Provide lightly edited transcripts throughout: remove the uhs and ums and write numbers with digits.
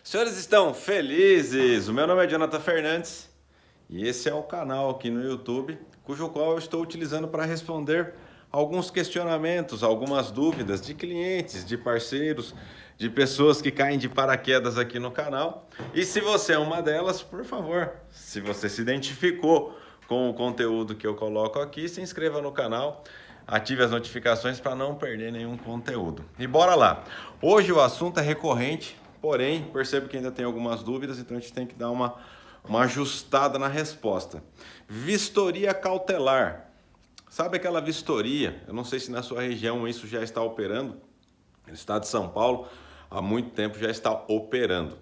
Senhores estão felizes? O meu nome é Jonathan Fernandes e esse é o canal aqui no YouTube, cujo qual eu estou utilizando para responder alguns questionamentos, algumas dúvidas de clientes, de parceiros, de pessoas que caem de paraquedas aqui no canal. E se você é uma delas, por favor, se você se identificou com o conteúdo que eu coloco aqui, se inscreva no canal, ative as notificações para não perder nenhum conteúdo. E bora lá! Hoje o assunto é recorrente, porém percebo que ainda tem algumas dúvidas, então a gente tem que dar uma ajustada na resposta. Vistoria cautelar. Sabe aquela vistoria? Eu não sei se na sua região isso já está operando. No estado de São Paulo, há muito tempo já está operando.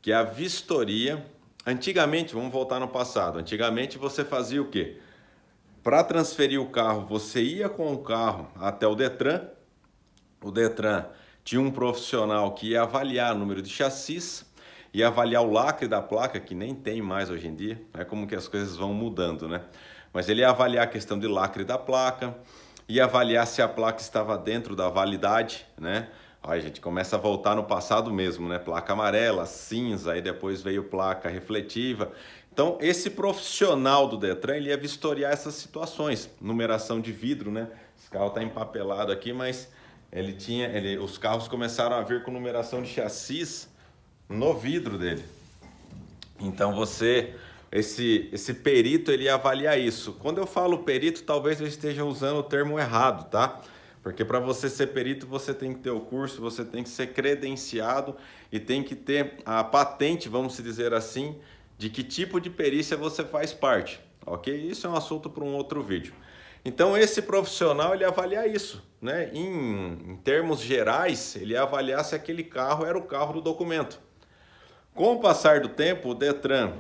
Que é a vistoria. Antigamente, vamos voltar no passado. Antigamente você fazia o quê? Para transferir o carro, você ia com o carro até o Detran. O Detran tinha um profissional que ia avaliar o número de chassis, ia avaliar o lacre da placa, que nem tem mais hoje em dia. É como que as coisas vão mudando, né? Mas ele ia avaliar a questão de lacre da placa, ia avaliar se a placa estava dentro da validade, né? Aí a gente começa a voltar no passado mesmo, né? Placa amarela, cinza, aí depois veio placa refletiva. Então, esse profissional do Detran, ele ia vistoriar essas situações. Numeração de vidro, né? Esse carro está empapelado aqui, mas os carros começaram a vir com numeração de chassis no vidro dele. Então, esse perito, ele ia avaliar isso. Quando eu falo perito, talvez eu esteja usando o termo errado, tá? Porque para você ser perito, você tem que ter o curso, você tem que ser credenciado e tem que ter a patente, vamos dizer assim, de que tipo de perícia você faz parte, ok? Isso é um assunto para um outro vídeo. Então esse profissional, ele ia avaliar isso, né? Em termos gerais, ele ia avaliar se aquele carro era o carro do documento. Com o passar do tempo, o Detran,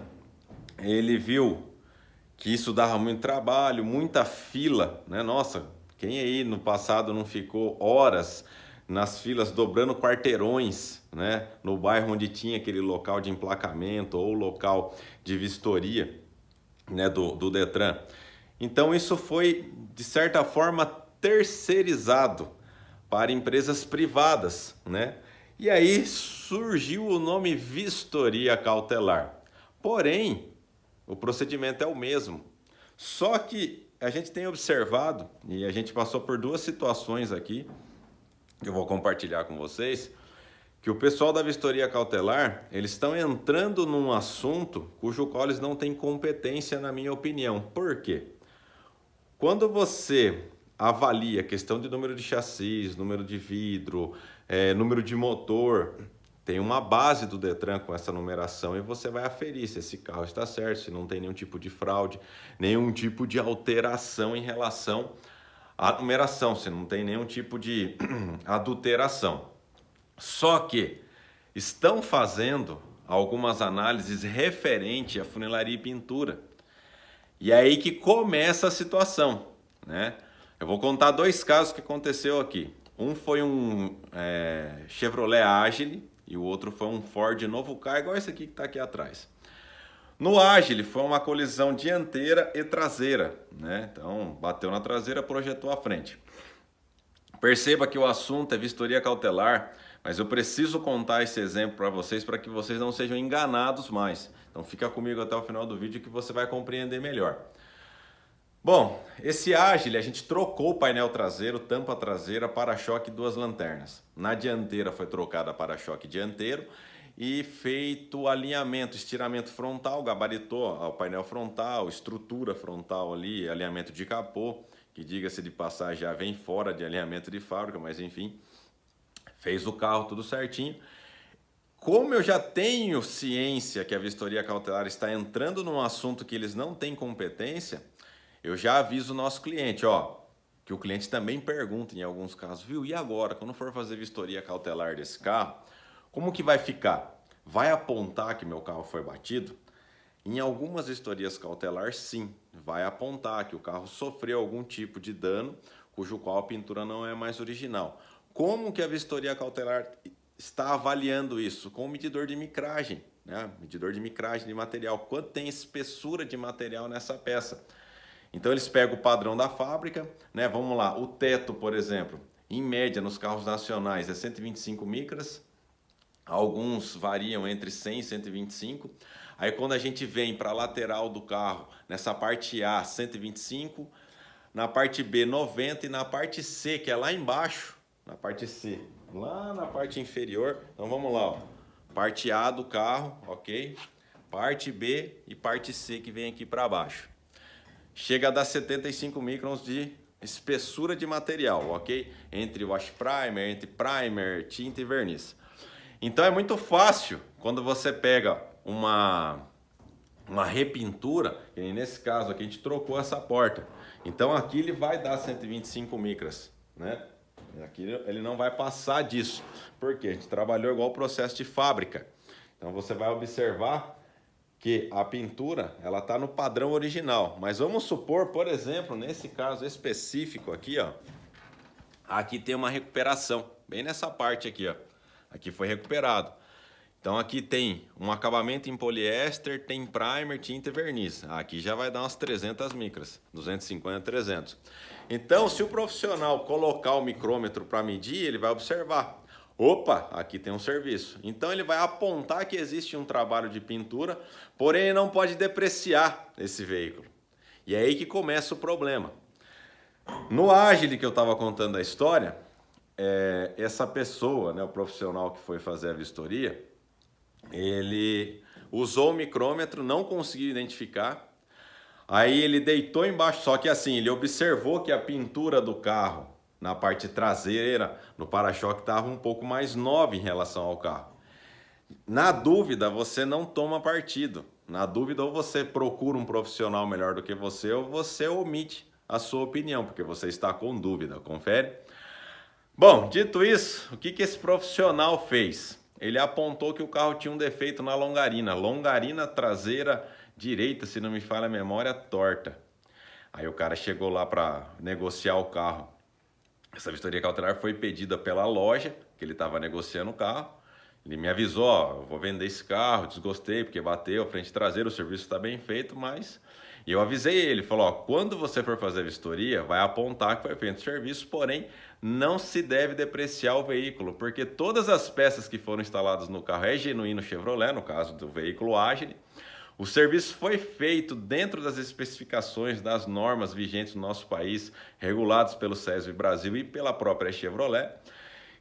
ele viu que isso dava muito trabalho, muita fila, né? Nossa, quem aí no passado não ficou horas nas filas dobrando quarteirões, né? No bairro onde tinha aquele local de emplacamento ou local de vistoria, né? Do Detran. Então isso foi, de certa forma, terceirizado para empresas privadas, né? E aí surgiu o nome vistoria cautelar. Porém, o procedimento é o mesmo. Só que a gente tem observado, e a gente passou por duas situações aqui, que eu vou compartilhar com vocês, que o pessoal da vistoria cautelar, eles estão entrando num assunto cujo qual eles não têm competência, na minha opinião. Por quê? Quando você avalia a questão de número de chassis, número de vidro, número de motor, tem uma base do Detran com essa numeração e você vai aferir se esse carro está certo, se não tem nenhum tipo de fraude, nenhum tipo de alteração em relação à numeração, se não tem nenhum tipo de adulteração. Só que estão fazendo algumas análises referente à funilaria e pintura. E é aí que começa a situação, né? Eu vou contar dois casos que aconteceu aqui. Um foi um Chevrolet Agile e o outro foi um Ford Novo Ka, igual esse aqui que está aqui atrás. No Agile foi uma colisão dianteira e traseira, né? Então bateu na traseira, projetou a frente. Perceba que o assunto é vistoria cautelar, mas eu preciso contar esse exemplo para vocês que vocês não sejam enganados mais. Então fica comigo até o final do vídeo que você vai compreender melhor. Bom, esse Agile a gente trocou o painel traseiro, tampa traseira, para-choque e duas lanternas. Na dianteira foi trocada para-choque dianteiro e feito o alinhamento, estiramento frontal, gabaritou o painel frontal, estrutura frontal ali, alinhamento de capô, que diga-se de passagem já vem fora de alinhamento de fábrica, mas enfim, fez o carro tudo certinho. Como eu já tenho ciência que a vistoria cautelar está entrando num assunto que eles não têm competência, eu já aviso o nosso cliente, ó, que o cliente também pergunta em alguns casos, viu? E agora, quando for fazer vistoria cautelar desse carro, como que vai ficar? Vai apontar que meu carro foi batido? Em algumas vistorias cautelar, sim, vai apontar que o carro sofreu algum tipo de dano, cujo qual a pintura não é mais original. Como que a vistoria cautelar está avaliando isso? Com o medidor de micragem, né? Medidor de micragem de material. Quanto tem espessura de material nessa peça? Então eles pegam o padrão da fábrica, né? Vamos lá, o teto, por exemplo, em média nos carros nacionais é 125 micras, Alguns variam entre 100 e 125. Aí quando a gente vem para a lateral do carro, nessa parte A, 125, na parte B, 90 e na parte C, que é lá embaixo, na parte C, lá na parte inferior. Então vamos lá, ó. Parte A do carro, ok? Parte B e parte C que vem aqui para baixo. Chega a dar 75 microns de espessura de material, ok? Entre wash primer, entre primer, tinta e verniz. Então é muito fácil quando você pega uma repintura, e nesse caso aqui a gente trocou essa porta. Então aqui ele vai dar 125 micras, né? Aqui ele não vai passar disso, porque a gente trabalhou igual o processo de fábrica. Então você vai observar que a pintura ela está no padrão original. Mas vamos supor, por exemplo, nesse caso específico aqui, ó, aqui tem uma recuperação, bem nessa parte aqui, ó. Aqui foi recuperado. Então aqui tem um acabamento em poliéster, tem primer, tinta e verniz. Aqui já vai dar umas 300 micras, 250, 300. Então se o profissional colocar o micrômetro para medir, ele vai observar. Opa, aqui tem um serviço. Então ele vai apontar que existe um trabalho de pintura, porém ele não pode depreciar esse veículo. E é aí que começa o problema. No Agile que eu estava contando a história, essa pessoa, né, o profissional que foi fazer a vistoria, ele usou o micrômetro, não conseguiu identificar, aí ele deitou embaixo, só que assim, ele observou que a pintura do carro, na parte traseira, no para-choque, estava um pouco mais nova em relação ao carro. Na dúvida, você não toma partido. Na dúvida, ou você procura um profissional melhor do que você, ou você omite a sua opinião, porque você está com dúvida, confere? Bom, dito isso, o que esse profissional fez? Ele apontou que o carro tinha um defeito na longarina traseira direita, se não me falha a memória, torta. Aí o cara chegou lá para negociar o carro. Essa vistoria cautelar foi pedida pela loja, que ele estava negociando o carro. Ele me avisou, ó, eu vou vender esse carro, desgostei porque bateu, frente traseira, o serviço está bem feito, mas... E eu avisei ele, falou, ó, quando você for fazer a vistoria, vai apontar que foi feito o serviço, porém não se deve depreciar o veículo, porque todas as peças que foram instaladas no carro é genuíno Chevrolet, no caso do veículo Agile. O serviço foi feito dentro das especificações das normas vigentes no nosso país, regulados pelo SESB Brasil e pela própria Chevrolet.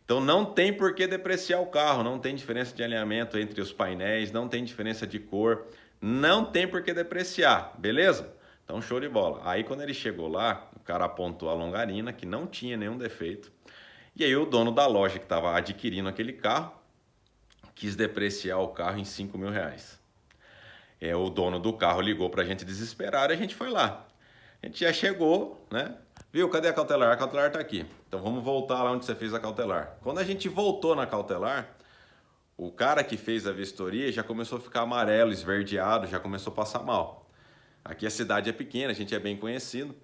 Então não tem por que depreciar o carro, não tem diferença de alinhamento entre os painéis, não tem diferença de cor, não tem por que depreciar, beleza? Então show de bola. Aí quando ele chegou lá, o cara apontou a longarina, que não tinha nenhum defeito, e aí o dono da loja que estava adquirindo aquele carro, quis depreciar o carro em R$ 5.000. O dono do carro ligou para a gente desesperado e a gente foi lá. A gente já chegou, né? Viu, cadê a cautelar? A cautelar tá aqui. Então vamos voltar lá onde você fez a cautelar. Quando a gente voltou na cautelar, o cara que fez a vistoria já começou a ficar amarelo, esverdeado, já começou a passar mal. Aqui a cidade é pequena, a gente é bem conhecido.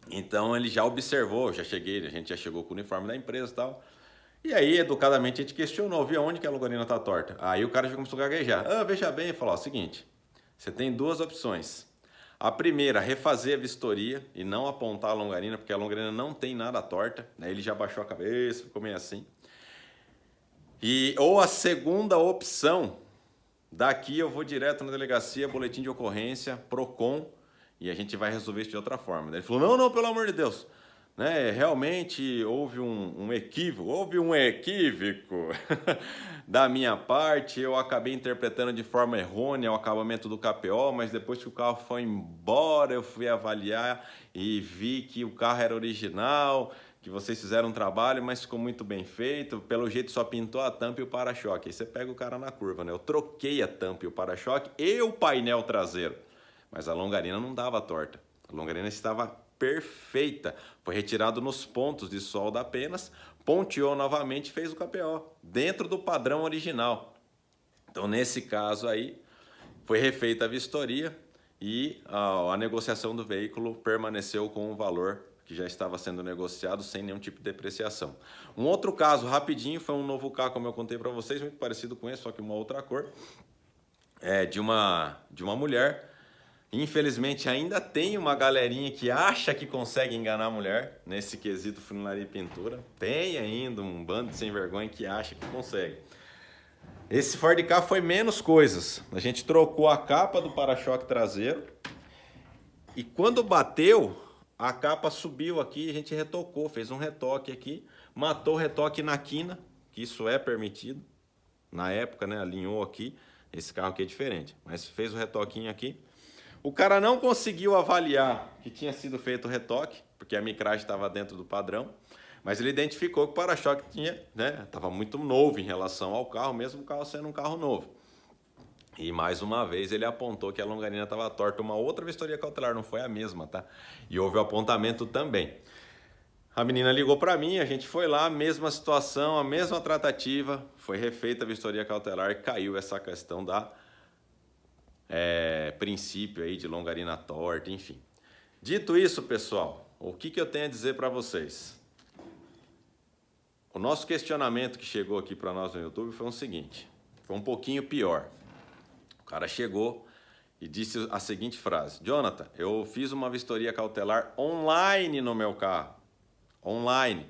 Então ele já observou, a gente já chegou com o uniforme da empresa e tal. E aí, educadamente, a gente questionou, viu onde que a longarina tá torta? Aí o cara já começou a gaguejar. Veja bem, ele falou, ó, seguinte, você tem duas opções. A primeira, refazer a vistoria e não apontar a longarina, porque a longarina não tem nada torta, né? Ele já baixou a cabeça, ficou meio assim. Ou a segunda opção, daqui eu vou direto na delegacia, boletim de ocorrência, PROCON, e a gente vai resolver isso de outra forma. Ele falou, não, pelo amor de Deus, né? Realmente houve um equívoco, da minha parte, eu acabei interpretando de forma errônea o acabamento do KPO, mas depois que o carro foi embora, eu fui avaliar e vi que o carro era original, que vocês fizeram um trabalho, mas ficou muito bem feito, pelo jeito só pintou a tampa e o para-choque. Aí você pega o cara na curva, né? Eu troquei a tampa e o para-choque e o painel traseiro, mas a longarina não dava torta, a longarina estava perfeita, foi retirado nos pontos de solda apenas, ponteou novamente e fez o KPO, dentro do padrão original. Então nesse caso aí, foi refeita a vistoria e a negociação do veículo permaneceu com o valor que já estava sendo negociado sem nenhum tipo de depreciação. Um outro caso, rapidinho, foi um novo carro, como eu contei para vocês, muito parecido com esse, só que uma outra cor, de uma mulher. Infelizmente ainda tem uma galerinha que acha que consegue enganar a mulher nesse quesito funilaria e pintura. Tem ainda um bando de sem vergonha que acha que consegue. Esse Ford Ka foi menos coisas. A gente trocou a capa do para-choque traseiro e quando bateu, a capa subiu aqui, a gente retocou, fez um retoque aqui, matou o retoque na quina, que isso é permitido. Na época, né, alinhou aqui. Esse carro aqui é diferente, mas fez o retoquinho aqui. O cara não conseguiu avaliar que tinha sido feito o retoque, porque a micragem estava dentro do padrão. Mas ele identificou que o para-choque tinha, né, estava muito novo em relação ao carro, mesmo o carro sendo um carro novo. E mais uma vez ele apontou que a longarina estava torta. Uma outra vistoria cautelar, não foi a mesma, tá? E houve o apontamento também. A menina ligou para mim, a gente foi lá, mesma situação, a mesma tratativa, foi refeita a vistoria cautelar e caiu essa questão da princípio aí de longarina torta, enfim. Dito isso, pessoal, o que eu tenho a dizer para vocês? O nosso questionamento que chegou aqui para nós no YouTube foi o seguinte, foi um pouquinho pior. O cara chegou e disse a seguinte frase: Jonathan, eu fiz uma vistoria cautelar online no meu carro. Online.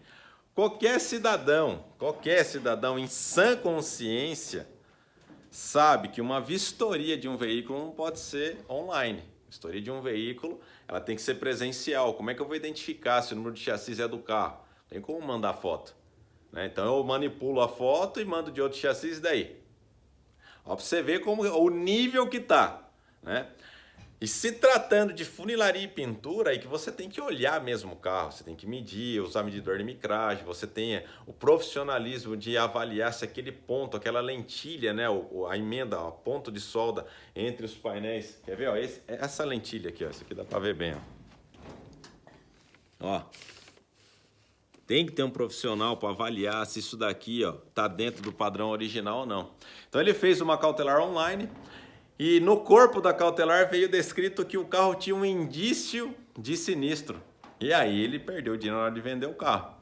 Qualquer cidadão em sã consciência sabe que uma vistoria de um veículo não pode ser online. Vistoria de um veículo, ela tem que ser presencial. Como é que eu vou identificar se o número de chassi é do carro? Tem como mandar foto, né? Então eu manipulo a foto e mando de outro chassi e daí. Ó, pra você ver como o nível que tá, né? E se tratando de funilaria e pintura, aí que você tem que olhar mesmo o carro, você tem que medir, usar medidor de micragem, você tem o profissionalismo de avaliar se aquele ponto, aquela lentilha, né, a emenda, o ponto de solda entre os painéis. Quer ver? Ó, essa lentilha aqui, ó, isso aqui dá para ver bem. Ó. Tem que ter um profissional para avaliar se isso daqui, ó, tá dentro do padrão original ou não. Então ele fez uma cautelar online. E no corpo da cautelar veio descrito que o carro tinha um indício de sinistro. E aí ele perdeu o dinheiro na hora de vender o carro.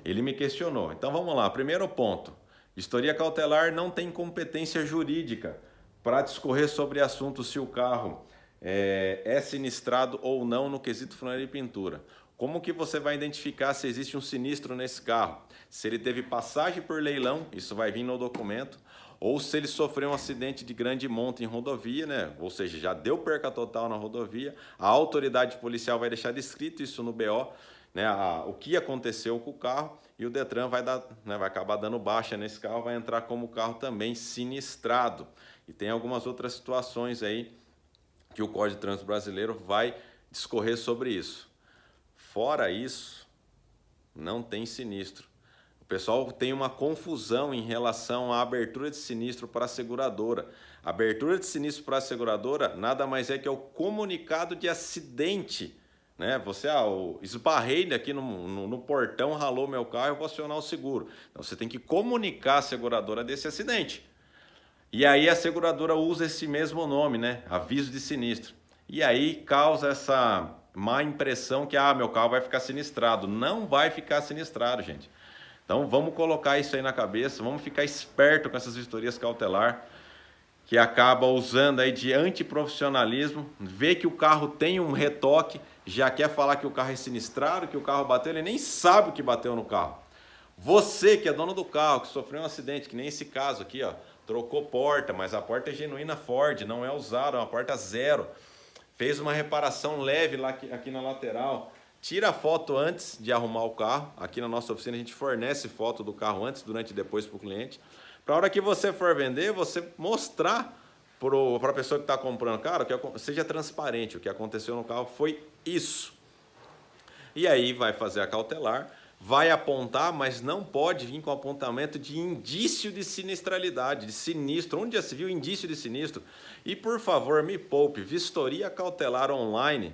Ele me questionou. Então vamos lá, primeiro ponto. Vistoria cautelar não tem competência jurídica para discorrer sobre assunto se o carro é sinistrado ou não no quesito funilaria e pintura. Como que você vai identificar se existe um sinistro nesse carro? Se ele teve passagem por leilão, isso vai vir no documento, ou se ele sofreu um acidente de grande monta em rodovia, né? Ou seja, já deu perca total na rodovia, a autoridade policial vai deixar descrito isso no BO, né? O que aconteceu com o carro, e o Detran vai acabar dando baixa nesse carro, vai entrar como carro também sinistrado. E tem algumas outras situações aí que o Código de Trânsito Brasileiro vai discorrer sobre isso. Fora isso, não tem sinistro. O pessoal tem uma confusão em relação à abertura de sinistro para a seguradora. A abertura de sinistro para a seguradora nada mais é que o comunicado de acidente, né? Você, eu esbarrei aqui no portão, ralou meu carro, eu vou acionar o seguro. Então você tem que comunicar a seguradora desse acidente. E aí a seguradora usa esse mesmo nome, né? Aviso de sinistro. E aí causa essa má impressão que meu carro vai ficar sinistrado. Não vai ficar sinistrado, gente. Então vamos colocar isso aí na cabeça, vamos ficar esperto com essas vistorias cautelar, que acaba usando aí de antiprofissionalismo, vê que o carro tem um retoque, já quer falar que o carro é sinistrado, que o carro bateu, ele nem sabe o que bateu no carro. Você que é dono do carro, que sofreu um acidente, que nem esse caso aqui, ó, trocou porta, mas a porta é genuína Ford, não é usada, é uma porta zero. Fez uma reparação leve lá aqui na lateral. Tira a foto antes de arrumar o carro. Aqui na nossa oficina a gente fornece foto do carro antes, durante e depois para o cliente. Para a hora que você for vender, você mostrar para a pessoa que está comprando, cara, que seja transparente. O que aconteceu no carro foi isso. E aí vai fazer a cautelar, vai apontar, mas não pode vir com apontamento de indício de sinistralidade, de sinistro. Onde já se viu indício de sinistro? E por favor, me poupe, vistoria cautelar online.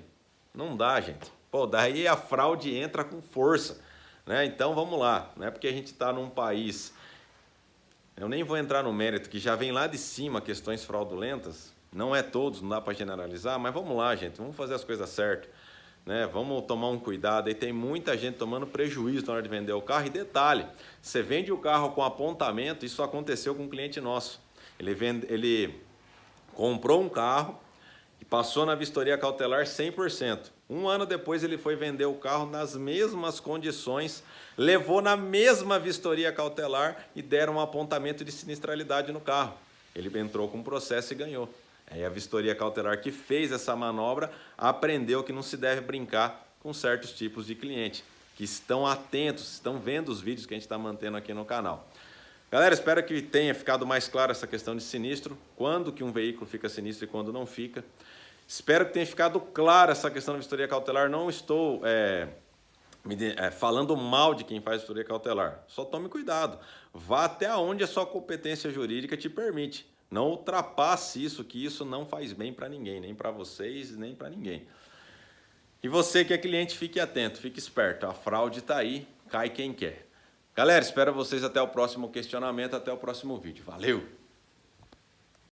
Não dá, gente. Pô, daí a fraude entra com força, né? Então vamos lá, não é porque a gente está num país, eu nem vou entrar no mérito, que já vem lá de cima questões fraudulentas, não é todos, não dá para generalizar, mas vamos lá, gente, vamos fazer as coisas certas, né? Vamos tomar um cuidado, aí tem muita gente tomando prejuízo na hora de vender o carro. E detalhe, você vende o carro com apontamento, isso aconteceu com um cliente nosso, ele comprou um carro, Passou na vistoria cautelar 100%. Um ano depois ele foi vender o carro nas mesmas condições, levou na mesma vistoria cautelar e deram um apontamento de sinistralidade no carro. Ele entrou com um processo e ganhou. Aí a vistoria cautelar que fez essa manobra aprendeu que não se deve brincar com certos tipos de cliente, que estão atentos, estão vendo os vídeos que a gente está mantendo aqui no canal. Galera, espero que tenha ficado mais claro essa questão de sinistro, quando que um veículo fica sinistro e quando não fica. Espero que tenha ficado clara essa questão da vistoria cautelar. Não estou falando mal de quem faz vistoria cautelar. Só tome cuidado. Vá até onde a sua competência jurídica te permite. Não ultrapasse isso, que isso não faz bem para ninguém, nem para vocês, nem para ninguém. E você que é cliente, fique atento, fique esperto. A fraude está aí, cai quem quer. Galera, espero vocês até o próximo questionamento, até o próximo vídeo. Valeu!